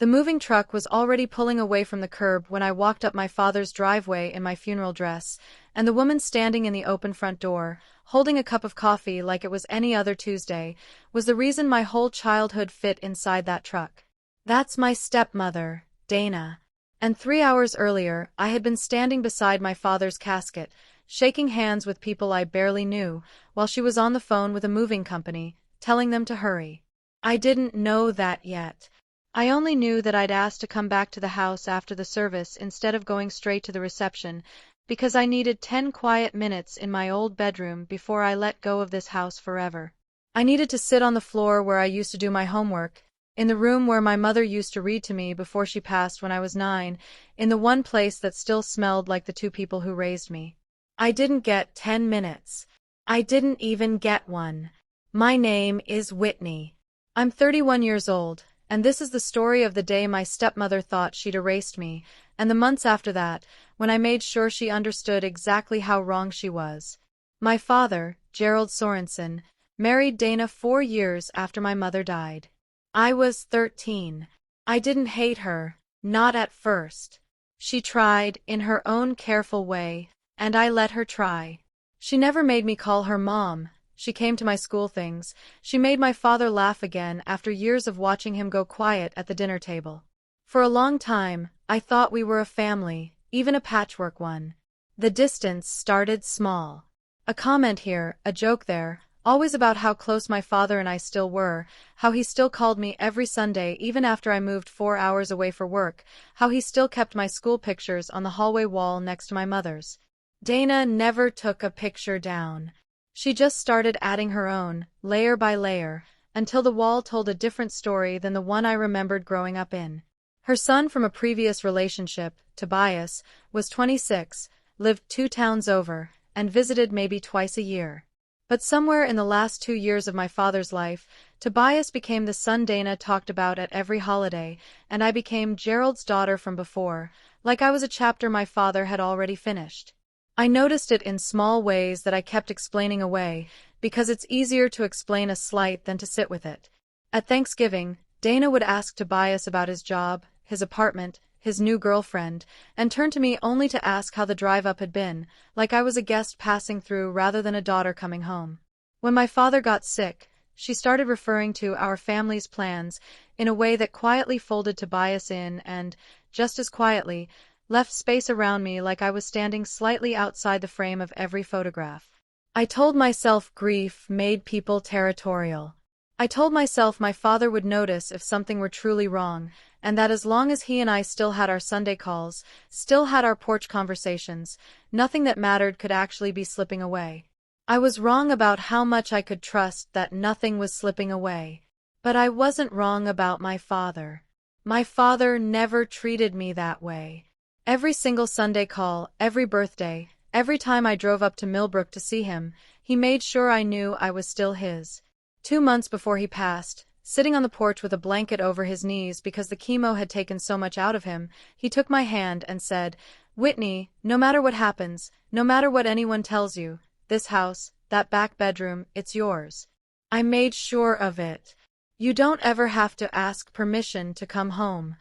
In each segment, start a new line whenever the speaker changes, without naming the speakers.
The moving truck was already pulling away from the curb when I walked up my father's driveway in my funeral dress, and the woman standing in the open front door, holding a cup of coffee like it was any other Tuesday, was the reason my whole childhood fit inside that truck. That's my stepmother, Dana. And 3 hours earlier, I had been standing beside my father's casket, shaking hands with people I barely knew, while she was on the phone with a moving company, telling them to hurry. I didn't know that yet. I only knew that I'd asked to come back to the house after the service instead of going straight to the reception, because I needed 10 quiet minutes in my old bedroom before I let go of this house forever. I needed to sit on the floor where I used to do my homework, in the room where my mother used to read to me before she passed when I was 9, in the one place that still smelled like the two people who raised me. I didn't get 10 minutes. I didn't even get one. My name is Whitney. I'm 31 years old, and this is the story of the day my stepmother thought she'd erased me, and the months after that, when I made sure she understood exactly how wrong she was. My father, Gerald Sorensen, married Dana 4 years after my mother died. I was 13. I didn't hate her, not at first. She tried, in her own careful way, and I let her try. She never made me call her Mom. She came to my school things. She made my father laugh again after years of watching him go quiet at the dinner table. For a long time, I thought we were a family, even a patchwork one. The distance started small. A comment here, a joke there, always about how close my father and I still were, how he still called me every Sunday even after I moved 4 hours away for work, how he still kept my school pictures on the hallway wall next to my mother's. Dana never took a picture down. She just started adding her own, layer by layer, until the wall told a different story than the one I remembered growing up in. Her son from a previous relationship, Tobias, was 26, lived 2 towns over, and visited maybe twice a year. But somewhere in the last 2 years of my father's life, Tobias became the son Dana talked about at every holiday, and I became Gerald's daughter from before, like I was a chapter my father had already finished. I noticed it in small ways that I kept explaining away, because it's easier to explain a slight than to sit with it. At Thanksgiving, Dana would ask Tobias about his job, his apartment, his new girlfriend, and turn to me only to ask how the drive up had been, like I was a guest passing through rather than a daughter coming home. When my father got sick, she started referring to our family's plans in a way that quietly folded Tobias in and, just as quietly, left space around me like I was standing slightly outside the frame of every photograph. I told myself grief made people territorial. I told myself my father would notice if something were truly wrong, and that as long as he and I still had our Sunday calls, still had our porch conversations, nothing that mattered could actually be slipping away. I was wrong about how much I could trust that nothing was slipping away. But I wasn't wrong about my father. My father never treated me that way. Every single Sunday call, every birthday, every time I drove up to Millbrook to see him, he made sure I knew I was still his. 2 months before he passed, sitting on the porch with a blanket over his knees because the chemo had taken so much out of him, he took my hand and said, "Whitney, no matter what happens, no matter what anyone tells you, this house, that back bedroom, it's yours. I made sure of it. You don't ever have to ask permission to come home."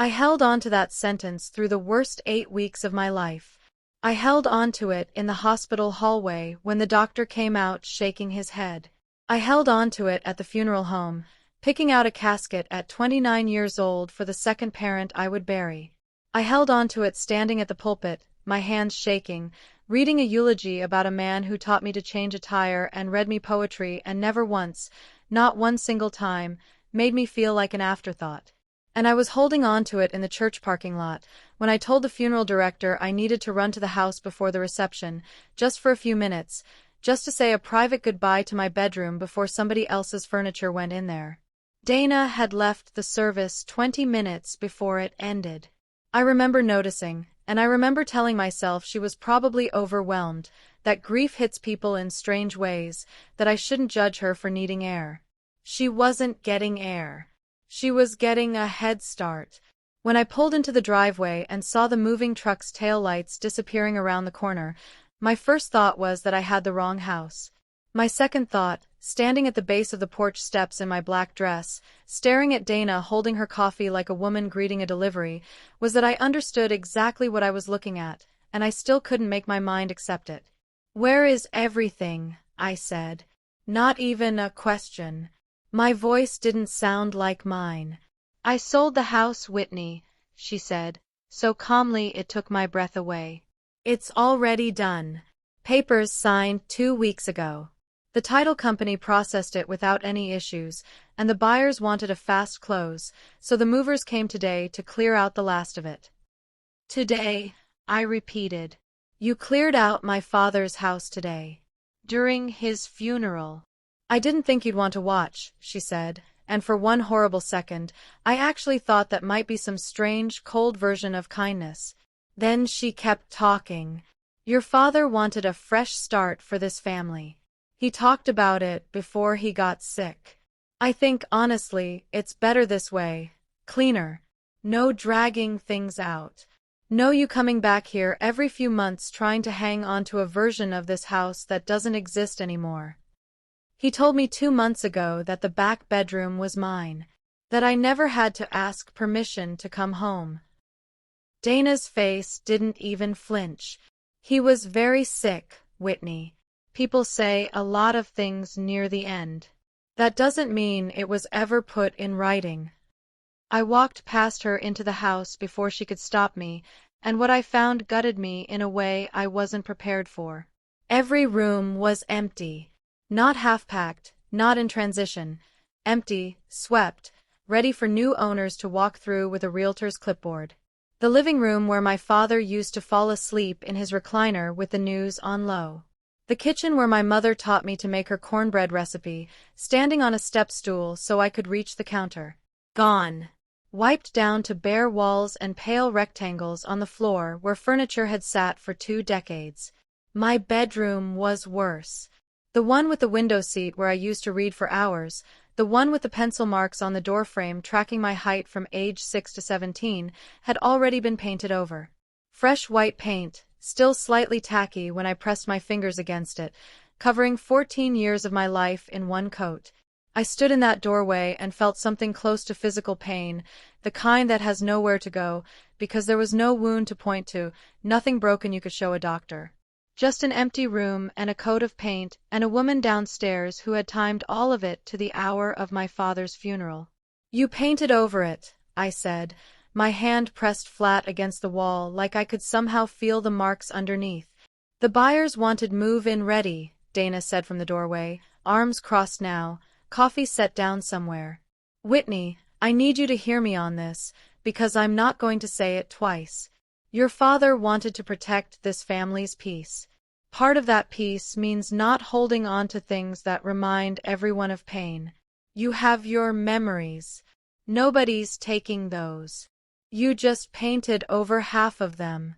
I held on to that sentence through the worst 8 weeks of my life. I held on to it in the hospital hallway when the doctor came out shaking his head. I held on to it at the funeral home, picking out a casket at 29 years old for the second parent I would bury. I held on to it standing at the pulpit, my hands shaking, reading a eulogy about a man who taught me to change a tire and read me poetry and never once, not one single time, made me feel like an afterthought. And I was holding on to it in the church parking lot, when I told the funeral director I needed to run to the house before the reception, just for a few minutes, just to say a private goodbye to my bedroom before somebody else's furniture went in there. Dana had left the service 20 minutes before it ended. I remember noticing, and I remember telling myself she was probably overwhelmed, that grief hits people in strange ways, that I shouldn't judge her for needing air. She wasn't getting air. She was getting a head start. When I pulled into the driveway and saw the moving truck's taillights disappearing around the corner, my first thought was that I had the wrong house. My second thought, standing at the base of the porch steps in my black dress, staring at Dana holding her coffee like a woman greeting a delivery, was that I understood exactly what I was looking at, and I still couldn't make my mind accept it. "Where is everything?" I said. Not even a question. My voice didn't sound like mine. "I sold the house, Whitney," she said, so calmly it took my breath away. "It's already done. Papers signed 2 weeks ago. The title company processed it without any issues, and the buyers wanted a fast close, so the movers came today to clear out the last of it." "Today," I repeated. "You cleared out my father's house today. During his funeral." "I didn't think you'd want to watch," she said, and for one horrible second, I actually thought that might be some strange, cold version of kindness. Then she kept talking. "Your father wanted a fresh start for this family. He talked about it before he got sick. I think, honestly, it's better this way. Cleaner. No dragging things out. No you coming back here every few months trying to hang on to a version of this house that doesn't exist anymore. He told me 2 months ago that the back bedroom was mine. That I never had to ask permission to come home." Dana's face didn't even flinch. "He was very sick, Whitney. People say a lot of things near the end. That doesn't mean it was ever put in writing." I walked past her into the house before she could stop me, and what I found gutted me in a way I wasn't prepared for. Every room was empty. Not half-packed, not in transition. Empty, swept, ready for new owners to walk through with a realtor's clipboard. The living room where my father used to fall asleep in his recliner with the news on low. The kitchen where my mother taught me to make her cornbread recipe, standing on a step stool so I could reach the counter. Gone. Wiped down to bare walls and pale rectangles on the floor where furniture had sat for 2 decades. My bedroom was worse. The one with the window seat where I used to read for hours, the one with the pencil marks on the doorframe tracking my height from age 6 to 17, had already been painted over. Fresh white paint, still slightly tacky when I pressed my fingers against it, covering 14 years of my life in one coat. I stood in that doorway and felt something close to physical pain, the kind that has nowhere to go, because there was no wound to point to, nothing broken you could show a doctor. Just an empty room and a coat of paint and a woman downstairs who had timed all of it to the hour of my father's funeral. "You painted over it," I said, my hand pressed flat against the wall like I could somehow feel the marks underneath. "The buyers wanted move-in ready," Dana said from the doorway, arms crossed now, coffee set down somewhere. "Whitney, I need you to hear me on this, because I'm not going to say it twice. Your father wanted to protect this family's peace. Part of that peace means not holding on to things that remind everyone of pain. You have your memories. Nobody's taking those. You just painted over half of them."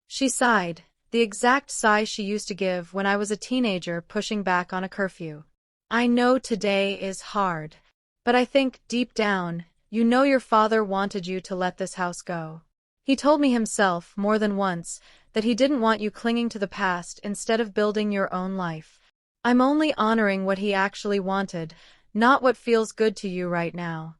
She sighed, the exact sigh she used to give when I was a teenager pushing back on a curfew. "I know today is hard. But I think, deep down, you know your father wanted you to let this house go. He told me himself, more than once, that he didn't want you clinging to the past instead of building your own life. I'm only honoring what he actually wanted, not what feels good to you right now."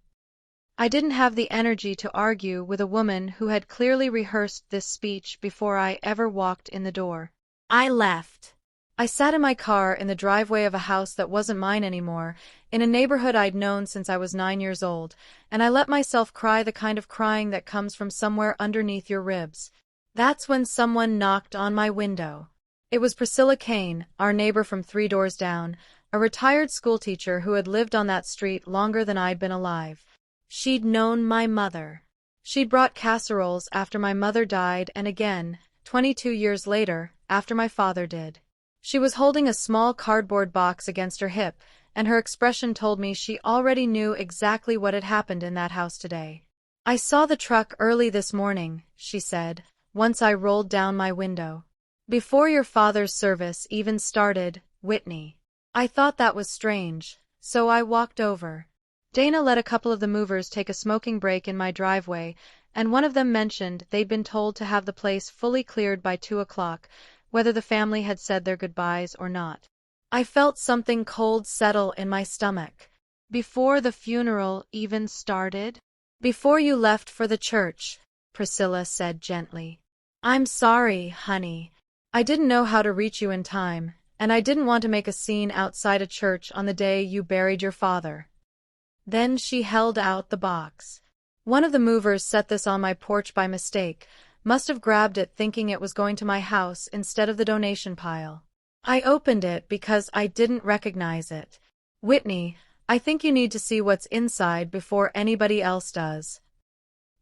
I didn't have the energy to argue with a woman who had clearly rehearsed this speech before I ever walked in the door. I left. I sat in my car in the driveway of a house that wasn't mine anymore, in a neighborhood I'd known since I was 9 years old, and I let myself cry the kind of crying that comes from somewhere underneath your ribs. That's when someone knocked on my window. It was Priscilla Kane, our neighbor from 3 doors down, a retired schoolteacher who had lived on that street longer than I'd been alive. She'd known my mother. She'd brought casseroles after my mother died and again, 22 years later, after my father did. She was holding a small cardboard box against her hip, and her expression told me she already knew exactly what had happened in that house today. "I saw the truck early this morning," she said, once I rolled down my window. "Before your father's service even started, Whitney. I thought that was strange, so I walked over." Dana let a couple of the movers take a smoking break in my driveway, and one of them mentioned they'd been told to have the place fully cleared by 2 o'clock, whether the family had said their goodbyes or not. I felt something cold settle in my stomach.
Before the funeral even started?
Before you left for the church, Priscilla said gently. I'm sorry, honey. I didn't know how to reach you in time, and I didn't want to make a scene outside a church on the day you buried your father. Then she held out the box. One of the movers set this on my porch by mistake, must have grabbed it thinking it was going to my house instead of the donation pile. I opened it because I didn't recognize it. Whitney, I think you need to see what's inside before anybody else does.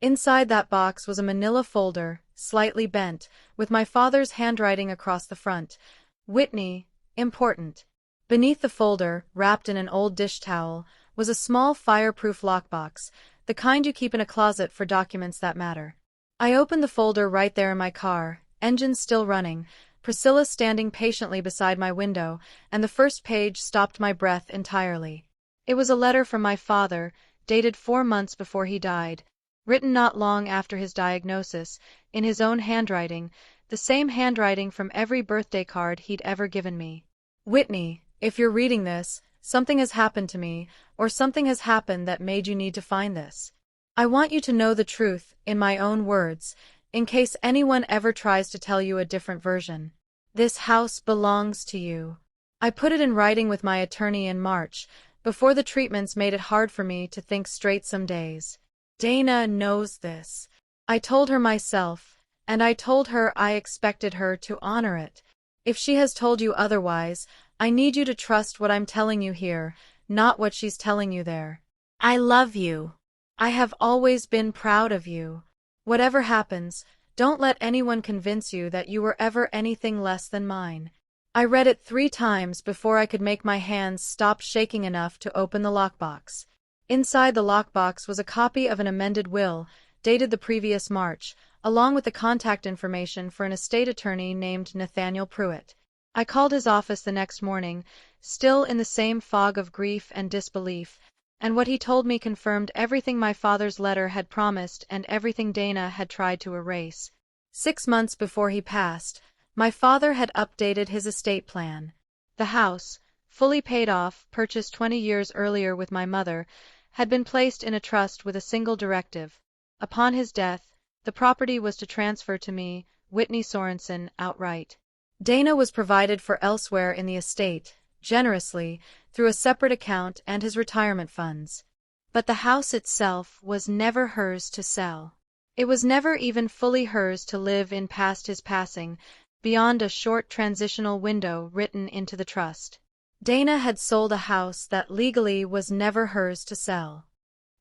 Inside that box was a manila folder, slightly bent, with my father's handwriting across the front. Whitney, important. Beneath the folder, wrapped in an old dish towel, was a small fireproof lockbox, the kind you keep in a closet for documents that matter. I opened the folder right there in my car, engine still running, Priscilla standing patiently beside my window, and the first page stopped my breath entirely. It was a letter from my father, dated 4 months before he died, written not long after his diagnosis, in his own handwriting, the same handwriting from every birthday card he'd ever given me. Whitney, if you're reading this, something has happened to me, or something has happened that made you need to find this. I want you to know the truth, in my own words, in case anyone ever tries to tell you a different version. This house belongs to you. I put it in writing with my attorney in March, before the treatments made it hard for me to think straight some days. Dana knows this. I told her myself, and I told her I expected her to honor it. If she has told you otherwise, I need you to trust what I'm telling you here, not what she's telling you there. I love you. I have always been proud of you. Whatever happens, don't let anyone convince you that you were ever anything less than mine. I read it 3 times before I could make my hands stop shaking enough to open the lockbox. Inside the lockbox was a copy of an amended will, dated the previous March, along with the contact information for an estate attorney named Nathaniel Pruitt. I called his office the next morning, still in the same fog of grief and disbelief, and what he told me confirmed everything my father's letter had promised and everything Dana had tried to erase. 6 months before he passed, my father had updated his estate plan. The house, fully paid off, purchased 20 years earlier with my mother, had been placed in a trust with a single directive. Upon his death, the property was to transfer to me, Whitney Sorensen, outright. Dana was provided for elsewhere in the estate, generously, through a separate account and his retirement funds. But the house itself was never hers to sell. It was never even fully hers to live in past his passing, beyond a short transitional window written into the trust. Dana had sold a house that legally was never hers to sell.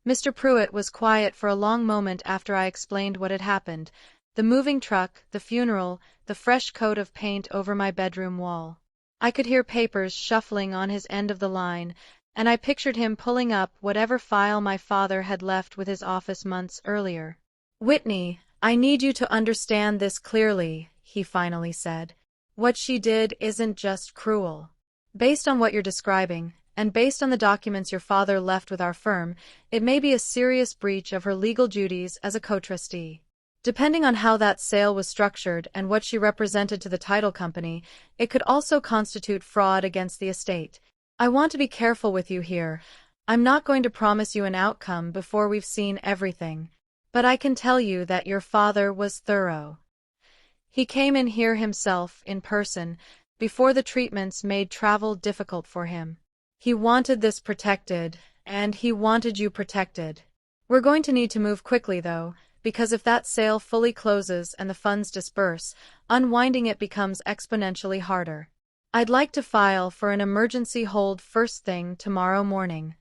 Mr. Pruitt was quiet for a long moment after I explained what had happened: the moving truck, the funeral, the fresh coat of paint over my bedroom wall. I could hear papers shuffling on his end of the line, and I pictured him pulling up whatever file my father had left with his office months earlier. Whitney, I need you to understand this clearly, he finally said. What she did isn't just cruel. Based on what you're describing, and based on the documents your father left with our firm, it may be a serious breach of her legal duties as a co-trustee. Depending on how that sale was structured and what she represented to the title company, it could also constitute fraud against the estate. I want to be careful with you here. I'm not going to promise you an outcome before we've seen everything. But I can tell you that your father was thorough. He came in here himself, in person, before the treatments made travel difficult for him. He wanted this protected, and he wanted you protected. We're going to need to move quickly, though, because if that sale fully closes and the funds disperse, unwinding it becomes exponentially harder. I'd like to file for an emergency hold first thing tomorrow morning.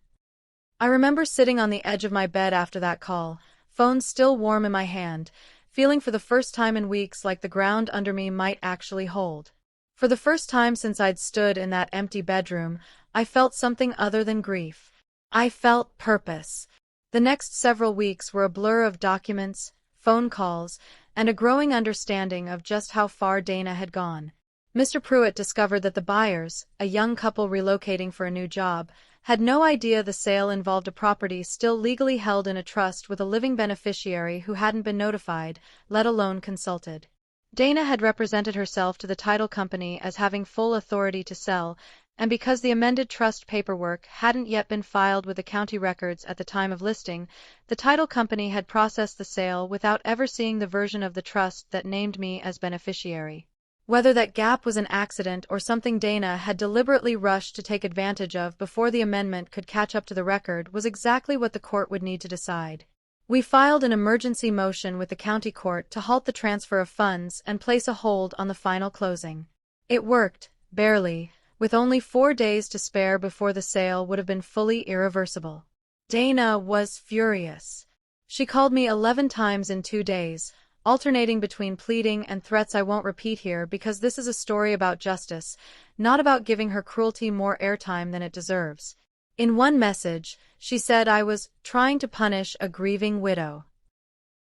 I remember sitting on the edge of my bed after that call, phone still warm in my hand, feeling for the first time in weeks like the ground under me might actually hold. For the first time since I'd stood in that empty bedroom, I felt something other than grief. I felt purpose. The next several weeks were a blur of documents, phone calls, and a growing understanding of just how far Dana had gone. Mr. Pruitt discovered that the buyers, a young couple relocating for a new job, had no idea the sale involved a property still legally held in a trust with a living beneficiary who hadn't been notified, let alone consulted. Dana had represented herself to the title company as having full authority to sell, and because the amended trust paperwork hadn't yet been filed with the county records at the time of listing, the title company had processed the sale without ever seeing the version of the trust that named me as beneficiary. Whether that gap was an accident or something Dana had deliberately rushed to take advantage of before the amendment could catch up to the record was exactly what the court would need to decide. We filed an emergency motion with the county court to halt the transfer of funds and place a hold on the final closing. It worked, barely, with only 4 days to spare before the sale would have been fully irreversible. Dana was furious. She called me 11 times in 2 days, alternating between pleading and threats I won't repeat here because this is a story about justice, not about giving her cruelty more airtime than it deserves. In one message, she said I was trying to punish a grieving widow.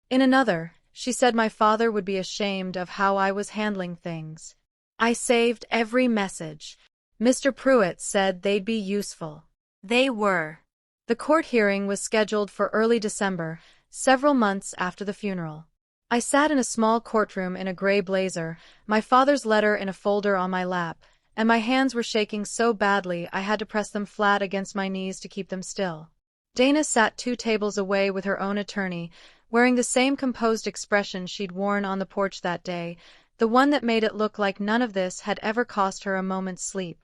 In another, she said my father would be ashamed of how I was handling things. I saved every message. Mr. Pruitt said they'd be useful. They were. The court hearing was scheduled for early December, several months after the funeral. I sat in a small courtroom in a gray blazer, my father's letter in a folder on my lap, and my hands were shaking so badly I had to press them flat against my knees to keep them still. Dana sat 2 tables away with her own attorney, wearing the same composed expression she'd worn on the porch that day, the one that made it look like none of this had ever cost her a moment's sleep.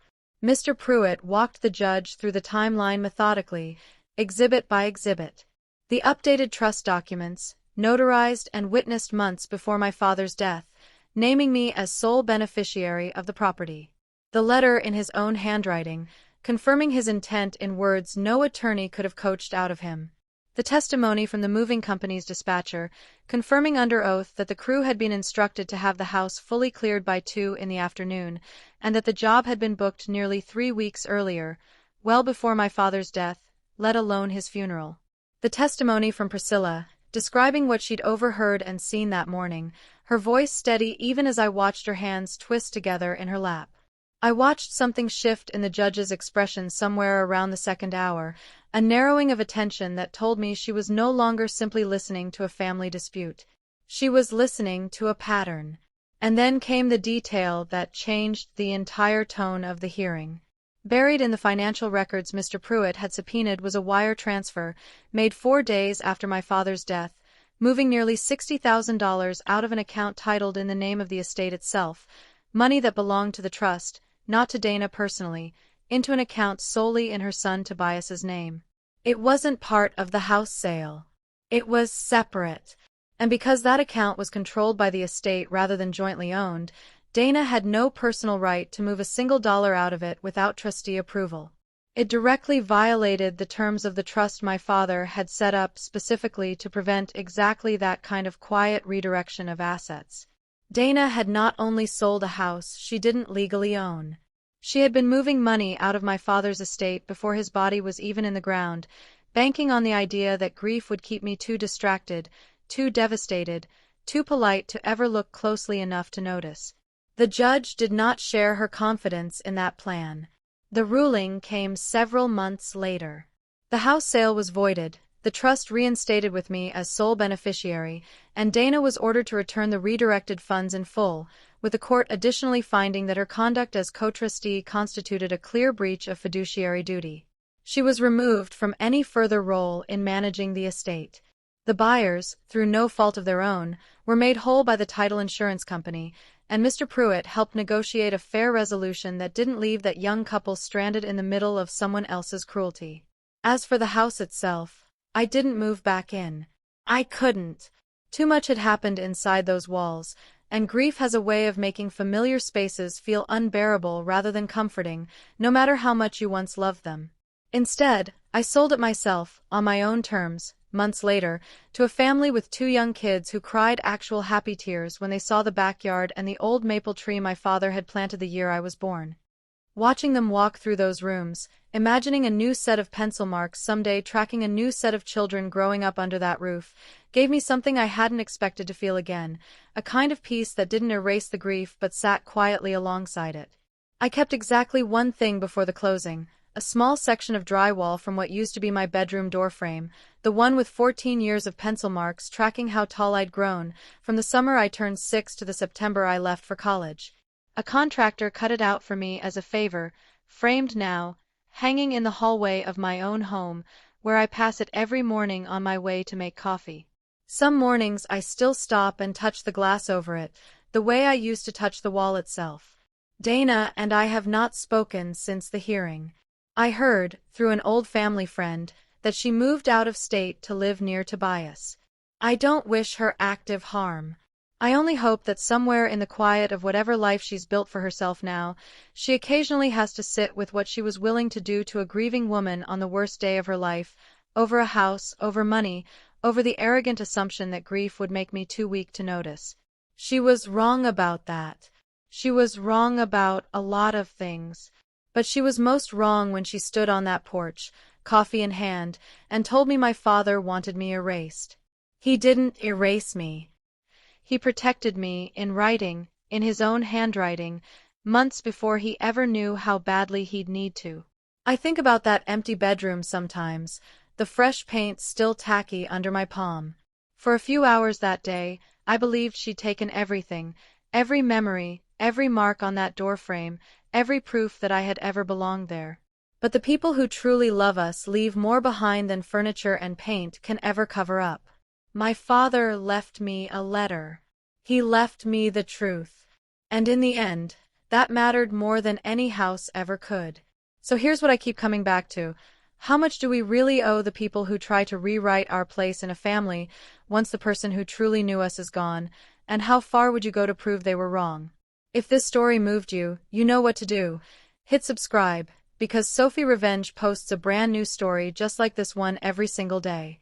Mr. Pruitt walked the judge through the timeline methodically, exhibit by exhibit. The updated trust documents, notarized and witnessed months before my father's death, naming me as sole beneficiary of the property. The letter in his own handwriting, confirming his intent in words no attorney could have coaxed out of him. The testimony from the moving company's dispatcher, confirming under oath that the crew had been instructed to have the house fully cleared by 2 in the afternoon, and that the job had been booked nearly 3 weeks earlier, well before my father's death, let alone his funeral. The testimony from Priscilla, describing what she'd overheard and seen that morning, her voice steady even as I watched her hands twist together in her lap. I watched something shift in the judge's expression somewhere around the 2nd hour, a narrowing of attention that told me she was no longer simply listening to a family dispute. She was listening to a pattern. And then came the detail that changed the entire tone of the hearing. Buried in the financial records Mr. Pruitt had subpoenaed was a wire transfer, made 4 days after my father's death, moving nearly $60,000 out of an account titled in the name of the estate itself, money that belonged to the trust, not to Dana personally, into an account solely in her son Tobias's name. It wasn't part of the house sale. It was separate. And because that account was controlled by the estate rather than jointly owned, Dana had no personal right to move a single dollar out of it without trustee approval. It directly violated the terms of the trust my father had set up specifically to prevent exactly that kind of quiet redirection of assets. Dana had not only sold a house she didn't legally own. She had been moving money out of my father's estate before his body was even in the ground, banking on the idea that grief would keep me too distracted, too devastated, too polite to ever look closely enough to notice. The judge did not share her confidence in that plan. The ruling came several months later. The house sale was voided, the trust reinstated with me as sole beneficiary, and Dana was ordered to return the redirected funds in full, with the court additionally finding that her conduct as co-trustee constituted a clear breach of fiduciary duty. She was removed from any further role in managing the estate. The buyers, through no fault of their own, were made whole by the title insurance company, and Mr. Pruitt helped negotiate a fair resolution that didn't leave that young couple stranded in the middle of someone else's cruelty. As for the house itself, I didn't move back in. I couldn't. Too much had happened inside those walls, and grief has a way of making familiar spaces feel unbearable rather than comforting, no matter how much you once loved them. Instead, I sold it myself, on my own terms, months later, to a family with 2 young kids who cried actual happy tears when they saw the backyard and the old maple tree my father had planted the year I was born. Watching them walk through those rooms, imagining a new set of pencil marks someday tracking a new set of children growing up under that roof, gave me something I hadn't expected to feel again, a kind of peace that didn't erase the grief but sat quietly alongside it. I kept exactly one thing before the closing, a small section of drywall from what used to be my bedroom doorframe, the one with 14 years of pencil marks tracking how tall I'd grown, from the summer I turned 6 to the September I left for college. A contractor cut it out for me as a favor,
framed now, hanging in the hallway of my own home, where I pass it every morning on my way to make coffee.
Some mornings I still stop and touch the glass over it, the way I used to touch the wall itself. Dana and I have not spoken since the hearing. I heard, through an old family friend, that she moved out of state to live near Tobias. I don't wish her active harm. I only hope that somewhere in the quiet of whatever life she's built for herself now, she occasionally has to sit with what she was willing to do to a grieving woman on the worst day of her life, over a house, over money, over the arrogant assumption that grief would make me too weak to notice. She was wrong about that. She was wrong about a lot of things. But she was most wrong when she stood on that porch, coffee in hand, and told me my father wanted me erased. He didn't erase me. He protected me, in writing, in his own handwriting, months before he ever knew how badly he'd need to. I think about that empty bedroom sometimes, the fresh paint still tacky under my palm. For a few hours that day, I believed she'd taken everything, every memory, every mark on that doorframe, every proof that I had ever belonged there. But the people who truly love us leave more behind than furniture and paint can ever cover up. My father left me a letter. He left me the truth. And in the end, that mattered more than any house ever could. So here's what I keep coming back to. How much do we really owe the people who try to rewrite our place in a family once the person who truly knew us is gone, and how far would you go to prove they were wrong? If this story moved you, you know what to do. Hit subscribe, because Sophie Revenge posts a brand new story just like this one every single day.